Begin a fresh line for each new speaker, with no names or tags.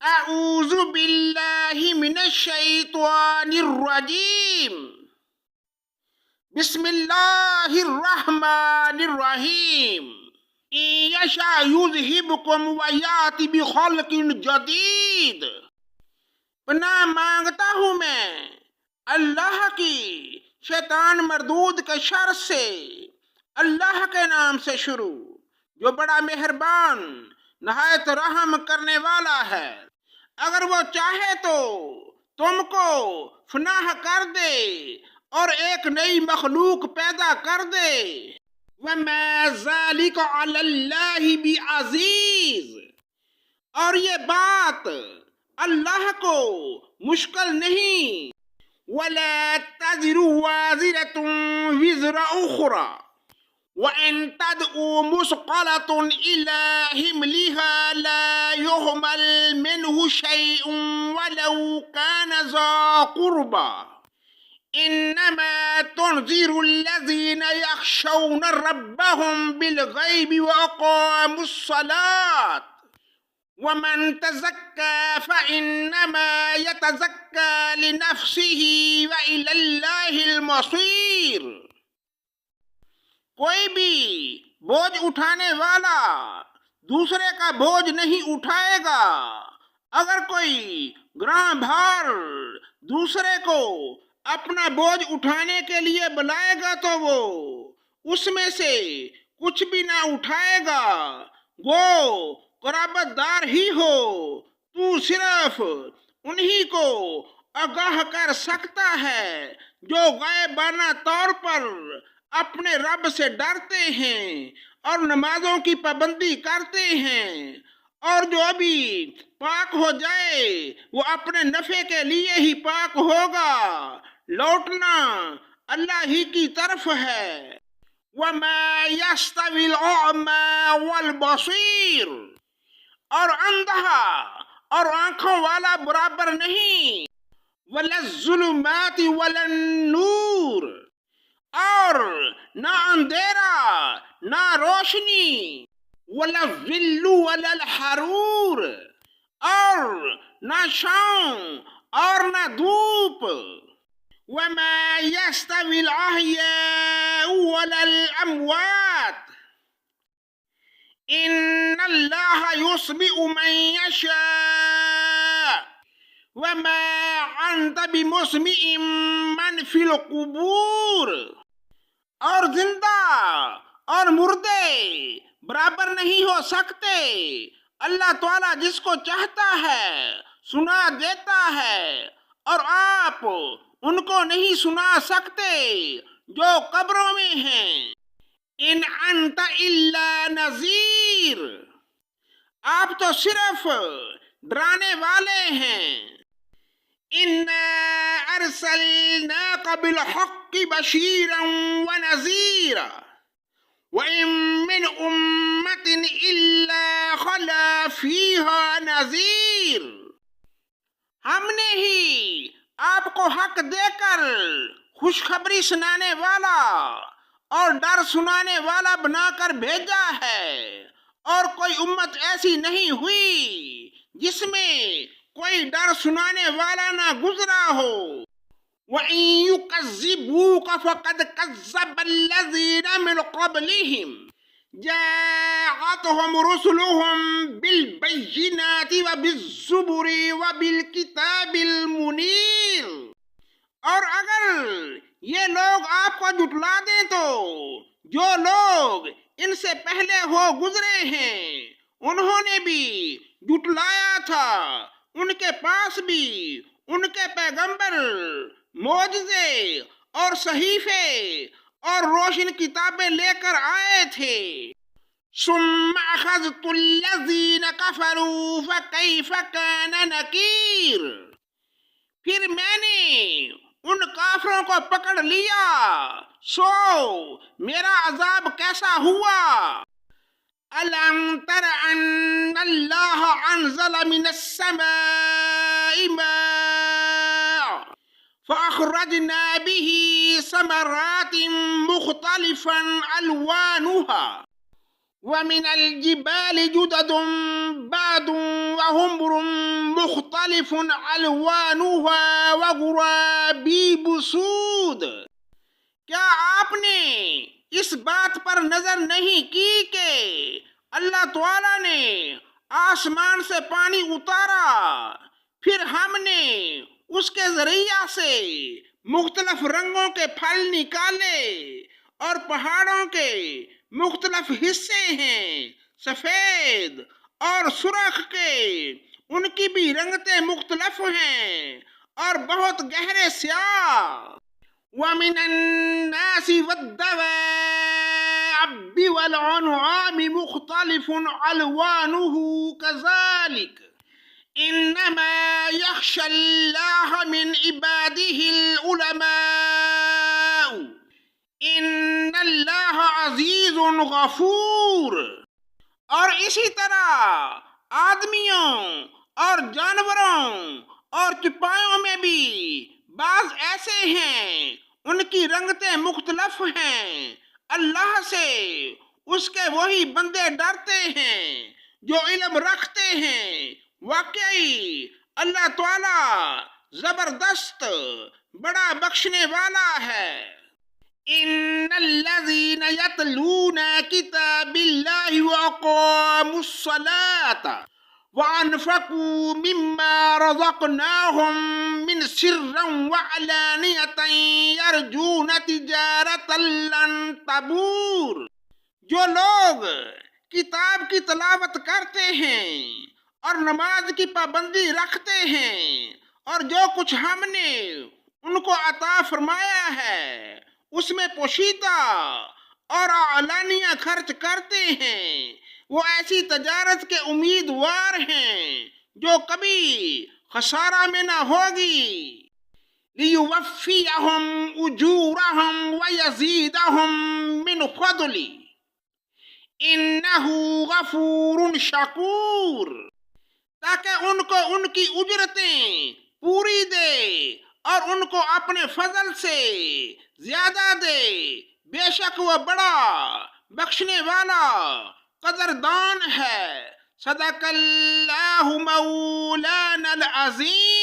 اعوذ باللہ من الشیطان الرجیم بسم اللہ الرحمن الرحیم ان یشاء یذہبکم ویأتی بخلق جدید۔ پناہ مانگتا ہوں میں اللہ کی شیطان مردود کے شر سے، اللہ کے نام سے شروع جو بڑا مہربان نہایت رحم کرنے والا ہے۔ اگر وہ چاہے تو تم کو فنا کر دے اور ایک نئی مخلوق پیدا کر دے۔ وَمَا ذَلِكَ عَلَى اللَّهِ بِعَزِيزٍ، اور یہ بات اللہ کو مشکل نہیں۔ وَلَا تَزِرُ وَازِرَةٌ وِزْرَ أُخْرَى وَإِن تَدْعُ مُثْقَلَةٌ إِلَى حِمْلِهَا لَا يُحْمَلْ مِنْهُ شَيْءٌ وَلَوْ كَانَ ذَا قُرْبَى إِنَّمَا تُنذِرُ الَّذِينَ يَخْشَوْنَ رَبَّهُمْ بِالْغَيْبِ وَأَقَامُوا الصَّلَاةَ وَمَن تَزَكَّى فَإِنَّمَا يَتَزَكَّى لِنَفْسِهِ وَإِلَى اللَّهِ الْمَصِيرُ۔ کوئی بھی بوجھ اٹھانے والا دوسرے کا بوجھ نہیں اٹھائے گا۔ اگر کوئی گراں بھار دوسرے کو اپنا بوجھ اٹھانے کے لیے بلائے گا تو وہ اس میں سے کچھ بھی نہ اٹھائے گا۔ وہ قرابت دار ہی ہو، تو صرف انہی کو آگاہ کر سکتا ہے جو غائبانہ طور پر اپنے رب سے ڈرتے ہیں اور نمازوں کی پابندی کرتے ہیں، اور جو بھی پاک ہو جائے وہ اپنے نفع کے لیے ہی پاک ہوگا، لوٹنا اللہ ہی کی طرف ہے۔ وَمَا يَسْتَوِي الْأَعْمَى وَالْبَصِيرُ، اور اندھا اور آنکھوں والا برابر نہیں۔ وَلَا الظُّلُمَاتِ وَلَا النُّورُ، اور نہ اندھیرا نہ روشنی۔ وَلَا الظِّلُّ وَلَا الْحَرُورُ، اور نہ چھاؤں اور نہ دھوپ۔ وَمَا يَسْتَوِي الْأَحْيَاءُ وَلَا الْأَمْوَاتُ إِنَّ اللَّهَ يُسْمِعُ مَن يَشَاءُ وَمَا أَنْتَ بِمُسْمِعٍ مَّن فِي الْقُبُورِ، اور زندہ اور مردے برابر نہیں ہو سکتے۔ اللہ تعالیٰ جس کو چاہتا ہے سنا دیتا ہے، اور آپ ان کو نہیں سنا سکتے جو قبروں میں ہیں۔ ان انت الا نذیر، آپ تو صرف ڈرانے والے ہیں۔ انا ارسلناک بالحق بشیرا ونذیرا وان من امۃ الا خلا فیہا نذیر، ہم نے ہی آپ کو حق دے کر خوشخبری سنانے والا اور ڈر سنانے والا بنا کر بھیجا ہے، اور کوئی امت ایسی نہیں ہوئی جس میں کوئی ڈر سنانے والا نہ گزرا ہو۔ وَإِن يُكَذِّبُوكَ فَقَدْ كَذَّبَ الَّذِينَ مِن قَبْلِهِمْ جَاءَتْهُمْ رُسُلُهُم بِالْبَيِّنَاتِ وَبِالزُّبُرِ وَبِالْكِتَابِ الْمُنِيرِ، اور اگر یہ لوگ آپ کو جھٹلا دیں تو جو لوگ ان سے پہلے ہو گزرے ہیں انہوں نے بھی جھٹلایا تھا، ان کے پاس بھی ان کے پیغمبر، معجزے اور صحیفے اور روشن کتابیں لے کر آئے تھے۔ ثم اخذت الذین کفروا فکیف کان نکیر، پھر میں نے ان کافروں کو پکڑ لیا، سو میرا عذاب کیسا ہوا۔ أَلَمْ تَرَ أَنَّ اللَّهَ أَنزَلَ مِنَ السَّمَاءِ مَاءً فَأَخْرَجْنَا بِهِ ثَمَرَاتٍ مُخْتَلِفًا أَلْوَانُهَا وَمِنَ الْجِبَالِ جُدَدٌ بَادٌ وحمر مختلف الوانها وغرابیب سود۔ کیا آپ نے اس بات پر نظر نہیں کی کہ اللہ تعالیٰ نے آسمان سے پانی اتارا، پھر ہم نے اس کے ذریعہ سے مختلف رنگوں کے پھل نکالے، اور پہاڑوں کے مختلف حصے ہیں، سفید اور سرخ کے، ان کی بھی رنگتیں مختلف ہیں اور بہت گہرے سیاہ۔ وَمِنَ النَّاسِ وَالدَّوَابِّ وَالْأَنْعَامِ مُخْتَلِفٌ أَلْوَانُهُ كَذَلِكَ إِنَّمَا يَخْشَى اللَّهَ مِنْ عِبَادِهِ الْعُلَمَاءُ إِنَّ اللَّهَ عَزِيزٌ غَفُورٌ۔ اور اسی طرح آدمیوں اور جانوروں اور چپایوں میں بھی بعض ایسے ہیں، ان کی رنگتیں مختلف ہیں، اللہ سے اس کے وہی بندے ڈرتے ہیں جو علم رکھتے ہیں۔ واقعی اللہ تعالیٰ زبردست بڑا بخشنے والا ہے۔ ان الذين يتلون كتاب الله واقاموا الصلاة وانفقوا مما رزقناهم من سرا وعلانية يرجون تجارة لن تبور۔ جو لوگ کتاب کی تلاوت کرتے ہیں اور نماز کی پابندی رکھتے ہیں، اور جو کچھ ہم نے ان کو عطا فرمایا ہے اس میں پوشیدہ اور اعلانیہ خرچ کرتے ہیں، وہ ایسی تجارت کے امیدوار ہیں جو کبھی خسارہ میں نہ ہوگی۔ لِيُوَفِّيَهُمْ أُجُورَهُمْ وَيَزِيدَهُمْ مِنْ فَضْلِهِ إِنَّهُ غَفُورٌ شَكُورٌ۔ تاکہ ان کو ان کی اجرتیں پوری دے اور ان کو اپنے فضل سے زیادہ دے، بے شک وہ بڑا بخشنے والا قدردان ہے۔ صدق اللہ مولانا العظیم۔